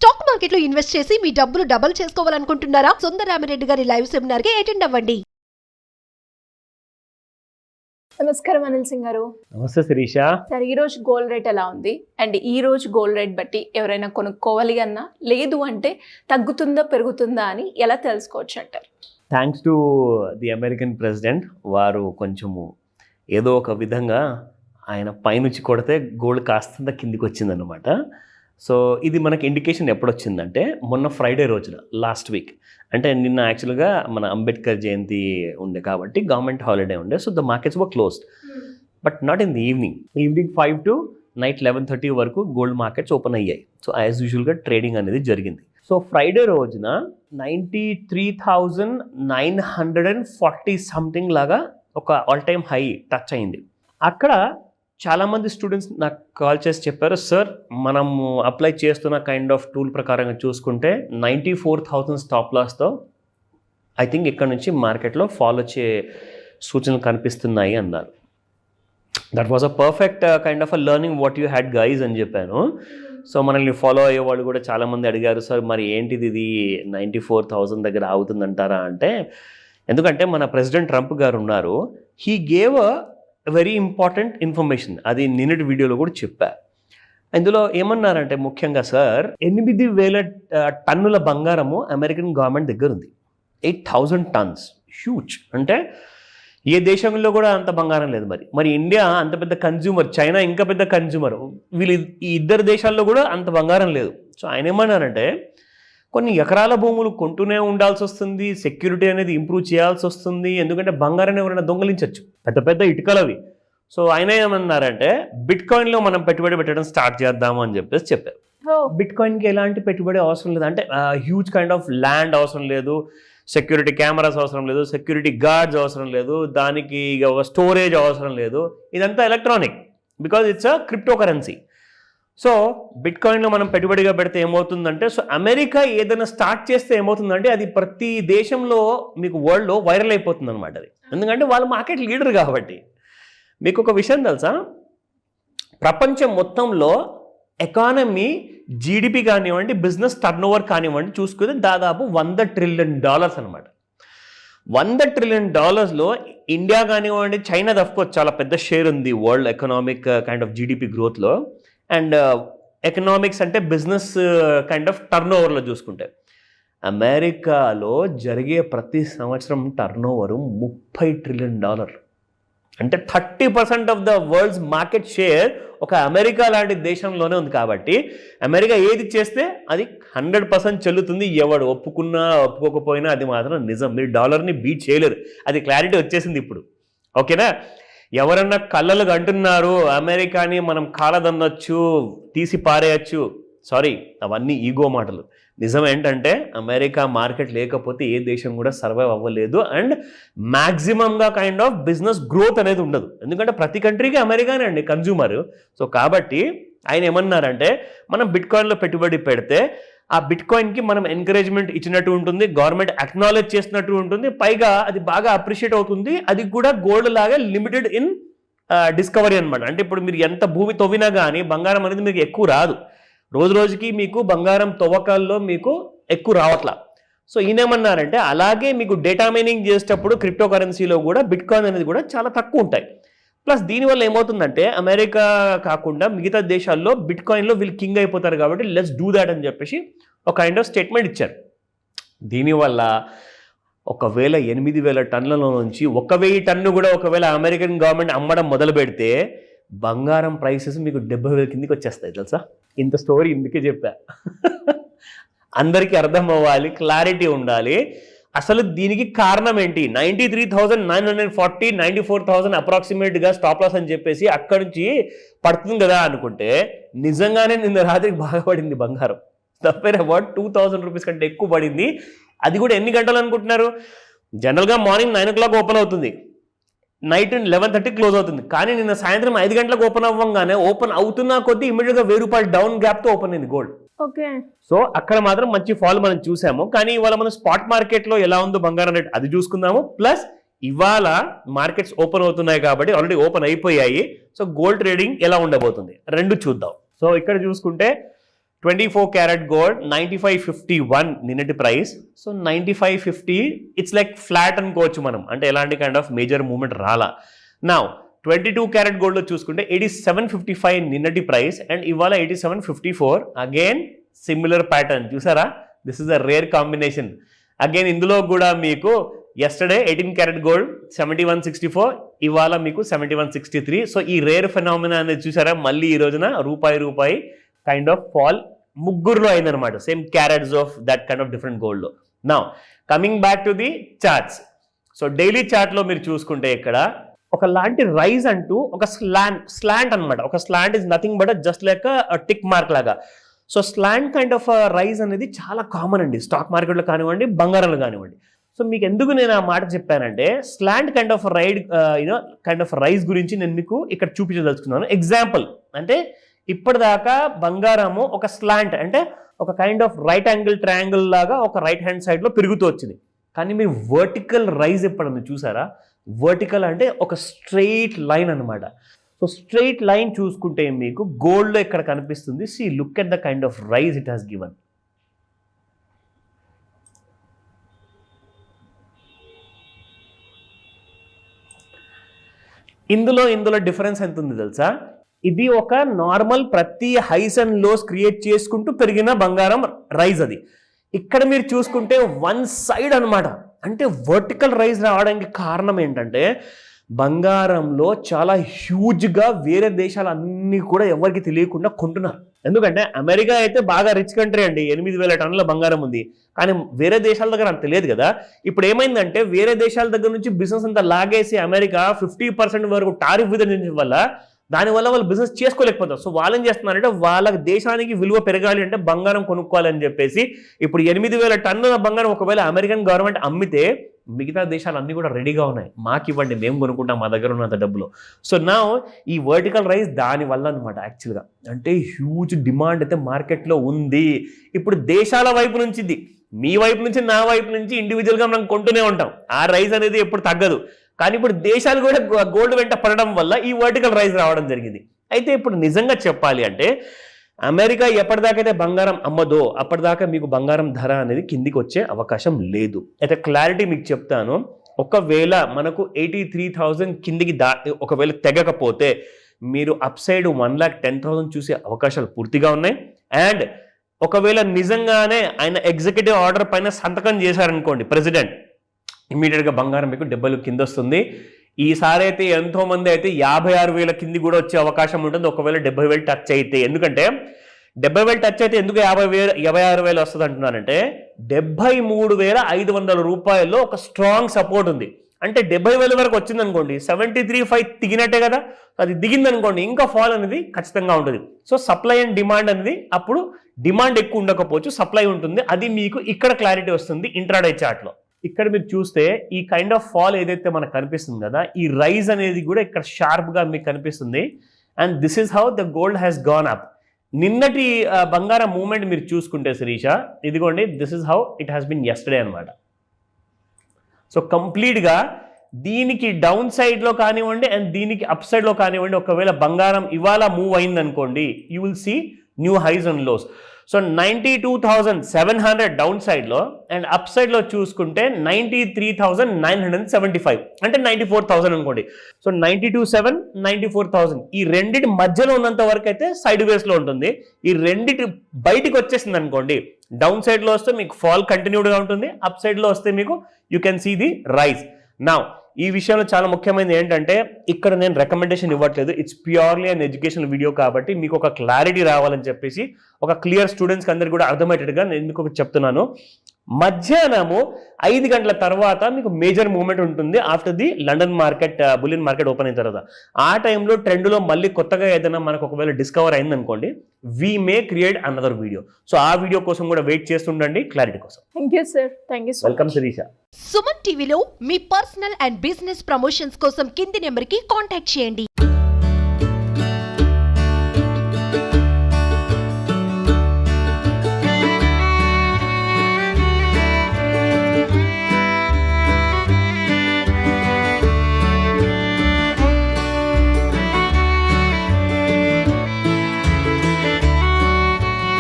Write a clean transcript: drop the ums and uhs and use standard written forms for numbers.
Stock మార్కెట్లో invest చేసి మీ డబ్బులు డబుల్ చేసుకోవాలనుకుంటున్నారా? సుందరరామిరెడ్డి గారి లైవ్ సెమినార్ కి అటెండ్ అవ్వండి. నమస్కారం అనిల్ సింగ్ గారు. నమస్తే శిరీష. సార్, ఈ రోజు గోల్డ్ రేట్ ఎలా ఉంది? అండ్ ఈ రోజు గోల్డ్ రేట్ బట్టి ఎవరైనా కొనుక్కోవాలి అన్నా, లేదు అంటే తగ్గుతుందా పెరుగుతుందా అని ఎలా తెలుసుకోవచ్చు అంటారు? Thanks to the American president. వారు కొంచెము ఏదో ఒక విధంగా ఆయన పైనుంచి కొడితే గోల్డ్ కాస్తంత కిందికి వచ్చిందనమాట. సో ఇది మనకి ఇండికేషన్ ఎప్పుడు వచ్చిందంటే మొన్న ఫ్రైడే రోజున, లాస్ట్ వీక్. అంటే నిన్న యాక్చువల్గా మన అంబేద్కర్ జయంతి ఉండే కాబట్టి గవర్నమెంట్ హాలిడే ఉండే. So the markets were closed, but not in the evening 5 to night 11:30 వరకు గోల్డ్ మార్కెట్స్ ఓపెన్ అయ్యాయి. సో యాజ్ యూజువల్గా ట్రేడింగ్ అనేది జరిగింది. సో ఫ్రైడే రోజున 93,940 సంథింగ్ లాగా ఒక ఆల్ టైమ్ హై టచ్ అయింది. అక్కడ చాలామంది స్టూడెంట్స్ నాకు కాల్ చేసి చెప్పారు, సార్ మనము అప్లై చేస్తున్న కైండ్ ఆఫ్ టూల్ ప్రకారంగా చూసుకుంటే 94,000 స్టాప్ లాస్తో ఐ థింక్ ఇక్కడ నుంచి మార్కెట్లో ఫాలో వచ్చే సూచనలు కనిపిస్తున్నాయి అన్నారు. That was a perfect kind of a learning what you had guys అని చెప్పాను. సో మనల్ని ఫాలో అయ్యే వాళ్ళు కూడా చాలామంది అడిగారు, సార్ మరి ఏంటిది ఇది 94,000 దగ్గర ఆగుతుందంటారా అంటే, ఎందుకంటే మన ప్రెసిడెంట్ ట్రంప్ గారు ఉన్నారు, he gave a very important information. అది నిన్నటి వీడియోలో కూడా చెప్పా. ఇందులో ఏమన్నారంటే ముఖ్యంగా, సార్ 8,000 టన్నుల బంగారము అమెరికన్ గవర్నమెంట్ దగ్గర ఉంది. 8,000 tons, హ్యూజ్. అంటే ఏ దేశంలో కూడా అంత బంగారం లేదు. మరి ఇండియా అంత పెద్ద కన్జ్యూమర్, చైనా ఇంకా పెద్ద కన్జ్యూమర్, వీళ్ళు ఈ ఇద్దరు దేశాల్లో కూడా అంత బంగారం లేదు. సో ఆయన ఏమన్నారంటే, కొన్ని ఎకరాల భూములు కొంటూనే ఉండాల్సి వస్తుంది, సెక్యూరిటీ అనేది ఇంప్రూవ్ చేయాల్సి వస్తుంది, ఎందుకంటే బంగారాన్ని ఎవరైనా దొంగలించవచ్చు, పెద్ద పెద్ద ఇటుకలవి. సో ఆయన ఏమన్నారంటే, బిట్ కాయిన్లో మనం పెట్టుబడి పెట్టడం స్టార్ట్ చేద్దాము అని చెప్పారు. బిట్ కాయిన్కి ఎలాంటి పెట్టుబడి అవసరం లేదు, అంటే హ్యూజ్ కైండ్ ఆఫ్ ల్యాండ్ అవసరం లేదు, సెక్యూరిటీ కెమెరాస్ అవసరం లేదు, సెక్యూరిటీ గార్డ్స్ అవసరం లేదు, దానికి ఒక స్టోరేజ్ అవసరం లేదు. ఇదంతా electronic, because it's a cryptocurrency. So బిట్ కాయిన్లో మనం పెట్టుబడిగా పెడితే ఏమవుతుందంటే, సో అమెరికా ఏదైనా స్టార్ట్ చేస్తే ఏమవుతుందంటే అది ప్రతి దేశంలో మీకు వరల్డ్లో వైరల్ అయిపోతుంది అనమాట. అది ఎందుకంటే వాళ్ళు మార్కెట్ లీడర్ కాబట్టి. మీకు ఒక విషయం తెలుసా, ప్రపంచం మొత్తంలో ఎకానమీ జీడిపి కానివ్వండి, బిజినెస్ టర్నోవర్ కానివ్వండి చూసుకుంటే దాదాపు $100 trillion అనమాట. $100 trillion ఇండియా కానివ్వండి, చైనా అఫ్కోర్స్ చాలా పెద్ద షేర్ ఉంది world economic kind of GDP గ్రోత్లో. అండ్ ఎకనామిక్స్ అంటే బిజినెస్ కైండ్ ఆఫ్ టర్నోవర్లో చూసుకుంటే అమెరికాలో జరిగే ప్రతి సంవత్సరం టర్నోవరు $30 trillion. అంటే 30% of the world's market share ఒక అమెరికా లాంటి దేశంలోనే ఉంది. కాబట్టి అమెరికా ఏది చేస్తే అది 100% చెల్లుతుంది. ఎవడు ఒప్పుకున్నా ఒప్పుకోకపోయినా అది మాత్రం నిజం. మీరు డాలర్ని బీట్ చేయలేరు, అది క్లారిటీ వచ్చేసింది ఇప్పుడు. ఓకేనా? ఎవరన్నా కళ్ళలు అంటున్నారు అమెరికాని మనం కాలదన్నొచ్చు, తీసి పారేయచ్చు, సారీ, అవన్నీ ఈగో మాటలు. నిజం ఏంటంటే అమెరికా మార్కెట్ లేకపోతే ఏ దేశం కూడా సర్వైవ్ అవ్వలేదు. అండ్ మ్యాక్సిమంగా కైండ్ ఆఫ్ బిజినెస్ గ్రోత్ అనేది ఉండదు, ఎందుకంటే ప్రతి కంట్రీకి అమెరికానే అండి కన్జ్యూమర్. సో కాబట్టి ఆయన ఏమన్నారంటే, మనం బిట్ కాయిన్లో పెట్టుబడి పెడితే ఆ బిట్ కాయిన్కి మనం ఎంకరేజ్మెంట్ ఇచ్చినట్టు ఉంటుంది, గవర్నమెంట్ అక్నాలెడ్జ్ చేసినట్టు ఉంటుంది, పైగా అది బాగా అప్రిషియేట్ అవుతుంది. అది కూడా గోల్డ్ లాగా లిమిటెడ్ ఇన్ డిస్కవరీ అనమాట. అంటే ఇప్పుడు మీరు ఎంత భూమి తవ్వినా కానీ బంగారం అనేది మీకు ఎక్కువ రాదు. రోజు రోజుకి మీకు బంగారం తవ్వకాల్లో మీకు ఎక్కువ రావట్లా. సో ఈయనేమన్నారంటే, అలాగే మీకు డేటా మైనింగ్ చేసేటప్పుడు క్రిప్టో కరెన్సీలో కూడా బిట్ కాయిన్ అనేది కూడా చాలా తక్కువ ఉంటాయి. ప్లస్ దీనివల్ల ఏమవుతుందంటే అమెరికా కాకుండా మిగతా దేశాల్లో బిట్ కాయిన్లో వీళ్ళు కింగ్ అయిపోతారు, కాబట్టి లెట్స్ డూ దాట్ అని చెప్పేసి ఒక కైండ్ ఆఫ్ స్టేట్మెంట్ ఇచ్చారు. దీనివల్ల ఒకవేళ 8,000 టన్నుల నుంచి 1,000 టన్ను కూడా ఒకవేళ అమెరికన్ గవర్నమెంట్ అమ్మడం మొదలు పెడితే బంగారం ప్రైసెస్ మీకు 70,000 కిందికి వచ్చేస్తాయి. తెలుసా? ఇంత స్టోరీ ఇందుకే చెప్పా, అందరికీ అర్థం అవ్వాలి, క్లారిటీ ఉండాలి. అసలు దీనికి కారణం ఏంటి? 93,940, 94,000 అప్రాక్సిమేట్గా స్టాప్ లాస్ అని చెప్పేసి అక్కడి నుంచి పడుతుంది కదా అనుకుంటే, నిజంగానే నిన్న రాత్రికి బాగా పడింది బంగారం. తప్పేనా? అబౌట్ 2,000 రూపీస్ కంటే ఎక్కువ పడింది. అది కూడా ఎన్ని గంటలు అనుకుంటున్నారు? జనరల్గా మార్నింగ్ 9 o'clock ఓపెన్ అవుతుంది, నైట్ 11:30 క్లోజ్ అవుతుంది. కానీ నిన్న సాయంత్రం 5 గంటలకు ఓపెన్ అవ్వగానే ఓపెన్ అవుతున్నా కొద్దీ ఇమీడియట్గా ₹1,000 డౌన్ గ్యాప్తో ఓపెన్ అయింది గోల్డ్. ఓకే. సో అక్కడ మాత్రం మంచి ఫాల్ మనం చూసాము. కానీ ఇవాళ మనం స్పాట్ మార్కెట్లో ఎలా ఉందో బంగారం రేట్ అది చూసుకుందాము. ప్లస్ ఇవాళ మార్కెట్స్ ఓపెన్ అవుతున్నాయి కాబట్టి, ఆల్రెడీ ఓపెన్ అయిపోయాయి. సో గోల్డ్ ట్రేడింగ్ ఎలా ఉండబోతుంది రెండు చూద్దాం. సో ఇక్కడ చూసుకుంటే 24 క్యారెట్ గోల్డ్ 95.51 నిన్నటి price. So 95.50 it's like flat అనుకోవచ్చు మనం, అంటే ఎలాంటి కైండ్ ఆఫ్ మేజర్ మూవ్మెంట్ రాలా. నౌ 22 క్యారెట్ గోల్డ్లో చూసుకుంటే 87.55 నిన్నటి ప్రైస్ అండ్ ఇవాళ 87.54. అగైన్ సిమిలర్ ప్యాటర్న్ చూసారా, this is a rare combination. Again ఇందులో కూడా మీకు ఎస్టర్డే 18 క్యారెట్ గోల్డ్ 71.64, ఇవాళ మీకు 71.63. సో ఈ రేర్ ఫెనామినా అనేది చూసారా, మళ్ళీ ఈ రోజున రూపాయి కైండ్ ఆఫ్ ఫాల్ ముగ్గురులో అయిందనమాట, same carats of that kind of different గోల్డ్లో. Now coming back to the charts. So daily చార్ట్లో మీరు చూసుకుంటే ఇక్కడ ఒకలాంటి రైజ్ అంటూ ఒక స్లాంట్ అనమాట. ఒక slant is nothing but just like tick mark లాగా. సో స్లాంట్ కైండ్ ఆఫ్ రైజ్ అనేది చాలా కామన్ అండి, స్టాక్ మార్కెట్లో కానివ్వండి, బంగారంలో కానివ్వండి. సో మీకు ఎందుకు నేను ఆ మాట చెప్పానంటే, slant kind of kind of rise గురించి నేను మీకు ఇక్కడ చూపించదలుచుకున్నాను. ఎగ్జాంపుల్ అంటే ఇప్పటిదాకా బంగారము ఒక స్లాంట్ అంటే ఒక kind of right angle triangle లాగా ఒక రైట్ హ్యాండ్ సైడ్లో పెరుగుతూ వచ్చింది. కానీ మీరు వర్టికల్ రైజ్ ఎప్పుడన్నా చూసారా? వర్టికల్ అంటే ఒక స్ట్రెయిట్ లైన్ అనమాట. సో స్ట్రెయిట్ లైన్ చూసుకుంటే మీకు గోల్డ్లో ఇక్కడ కనిపిస్తుంది. See look at the kind of rise it has given. ఇందులో డిఫరెన్స్ ఎంత ఉంది తెలుసా? ఇది ఒక నార్మల్ ప్రతి హైస్ అండ్ లోస్ క్రియేట్ చేసుకుంటూ పెరిగిన బంగారం రైజ్. అది ఇక్కడ మీరు చూసుకుంటే వన్ సైడ్ అనమాట. అంటే వర్టికల్ రైజ్ రావడానికి కారణం ఏంటంటే బంగారంలో చాలా హ్యూజ్గా వేరే దేశాలు అన్నీ కూడా ఎవరికి తెలియకుండా కొంటున్నారు. ఎందుకంటే అమెరికా అయితే బాగా రిచ్ కంట్రీ అండి, 8,000 టన్నుల బంగారం ఉంది. కానీ వేరే దేశాల దగ్గర అంత తెలియదు కదా. ఇప్పుడు ఏమైందంటే వేరే దేశాల దగ్గర నుంచి బిజినెస్ అంతా లాగేసి అమెరికా 50% వరకు టారిఫ్ విధించడం వల్ల దానివల్ల వాళ్ళు బిజినెస్ చేసుకోలేకపోతారు. సో వాళ్ళు ఏం చేస్తున్నారంటే వాళ్ళ దేశానికి విలువ పెరగాలి అంటే బంగారం కొనుక్కోవాలని చెప్పేసి ఇప్పుడు 8,000 టన్నుల బంగారం ఒకవేళ అమెరికన్ గవర్నమెంట్ అమ్మితే మిగతా దేశాలు అన్నీ కూడా రెడీగా ఉన్నాయి, మాకు ఇవ్వండి, మేము కొనుక్కుంటాం మా దగ్గర ఉన్నంత డబ్బులు. సో నా ఈ వర్టికల్ రైజ్ దానివల్ల అనమాట. యాక్చువల్గా అంటే హ్యూజ్ డిమాండ్ అయితే మార్కెట్లో ఉంది. ఇప్పుడు దేశాల వైపు నుంచి ఇది, మీ వైపు నుంచి నా వైపు నుంచి ఇండివిజువల్గా మనం కొంటూనే ఉంటాం. ఆ రైజ్ అనేది ఎప్పుడు తగ్గదు. కానీ ఇప్పుడు దేశాలు కూడా గోల్డ్ వెంట పడడం వల్ల ఈ వర్టికల్ రైజ్ రావడం జరిగింది. అయితే ఇప్పుడు నిజంగా చెప్పాలి అంటే అమెరికా ఎప్పటిదాకైతే బంగారం అమ్మదో అప్పటిదాకా మీకు బంగారం ధర అనేది కిందికి వచ్చే అవకాశం లేదు. అయితే క్లారిటీ మీకు చెప్తాను, ఒకవేళ మనకు 83,000 కిందికి ఒకవేళ తెగకపోతే మీరు అప్ సైడ్ 1,10,000 చూసే అవకాశాలు పూర్తిగా ఉన్నాయి. అండ్ ఒకవేళ నిజంగానే ఆయన ఎగ్జిక్యూటివ్ ఆర్డర్ పైన సంతకం చేశారనుకోండి ప్రెసిడెంట్, ఇమీడియట్గా బంగారం మీకు 70,000 కింద వస్తుంది. ఈసారి అయితే ఎంతో మంది అయితే 56,000 కింది కూడా వచ్చే అవకాశం ఉంటుంది ఒకవేళ 70,000 టచ్ అయితే. ఎందుకంటే 70,000 టచ్ అయితే ఎందుకు 56,000 వస్తుంది అంటున్నానంటే 73,500 రూపాయల్లో ఒక స్ట్రాంగ్ సపోర్ట్ ఉంది. అంటే 70,000 వరకు వచ్చింది అనుకోండి, 73,500 దిగినట్టే కదా. అది దిగింది అనుకోండి ఇంకా ఫాల్ అనేది ఖచ్చితంగా ఉంటుంది. సో సప్లై అండ్ డిమాండ్ అనేది అప్పుడు డిమాండ్ ఎక్కువ ఉండకపోవచ్చు, సప్లై ఉంటుంది. అది మీకు ఇక్కడ క్లారిటీ వస్తుంది ఇంట్రాడే చార్ట్లో. ఇక్కడ మీరు చూస్తే ఈ కైండ్ ఆఫ్ ఫాల్ ఏదైతే మనకు కనిపిస్తుంది కదా, ఈ రైజ్ అనేది కూడా ఇక్కడ షార్ప్గా మీకు కనిపిస్తుంది. And this is how the gold has gone up. నిన్నటి బంగారం మూవ్మెంట్ మీరు చూసుకుంటే శిరీష, ఇదిగోండి, this is how it has been yesterday అనమాట. సో కంప్లీట్గా దీనికి డౌన్ సైడ్లో కానివ్వండి అండ్ దీనికి అప్ సైడ్లో కానివ్వండి, ఒకవేళ బంగారం ఇవాళ మూవ్ అయింది అనుకోండి, you will see new highs and lows. So 92,700 down సైడ్లో అండ్ అప్ సైడ్లో చూసుకుంటే 93,975 అంటే 94,000 అనుకోండి. సో 92,700 94,000 ఈ రెండింటి మధ్యలో ఉన్నంత వరకు అయితే సైడ్ వేస్లో ఉంటుంది. ఈ రెండింటి బయటికి వచ్చేసింది అనుకోండి, డౌన్ సైడ్లో వస్తే మీకు ఫాల్ కంటిన్యూడ్గా ఉంటుంది, అప్ సైడ్లో వస్తే మీకు you can see the rise. Now ఈ విషయంలో చాలా ముఖ్యమైనది ఏంటంటే ఇక్కడ నేను రికమెండేషన్ ఇవ్వట్లేదు, it's purely and educational video కాబట్టి మీకు ఒక క్లారిటీ రావాలని చెప్పేసి ఒక క్లియర్ స్టూడెంట్స్కి అందరికీ కూడా అర్థమయ్యేటట్టుగా నేను ఎందుకు చెప్తున్నాను. మధ్యాహ్నము 5 గంటల తర్వాత మీకు మేజర్ మూవ్మెంట్ ఉంటుంది after the London market bullion market open అయిన తర్వాత. ఆ టైంలో ట్రెండ్లో మళ్ళీ కొత్తగా ఏదైనా మనకు ఒకవేళ డిస్కవర్ అయిందనుకోండి, we may create another video. So ఆ వీడియో కోసం కూడా వెయిట్ చేస్తుండండి క్లారిటీ కోసం. Thank you sir, thank you. Welcome Sirisha. Suman టీవీలో మీ పర్సనల్ అండ్ బిజినెస్ ప్రమోషన్స్ కోసం కింది నెంబర్కి కాంటాక్ట్ చేయండి.